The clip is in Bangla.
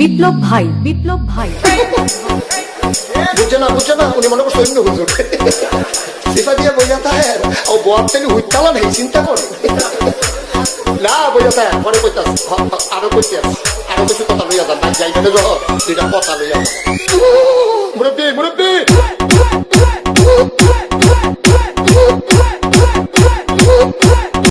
বিপ্লব ভাই বুঝছে না উনি মনে করছে অন্য হুজুর সিফা দিয়ে বইয়া থাকে ও বয়ার থেকে হুইতালা নেই চিন্তা করে না বইয়া থাকে পরে কইতাস আরো কইতে আরো কিছু কথা লইয়া যান যাইবে না যখন দুইটা কথা লইয়া মুরব্বী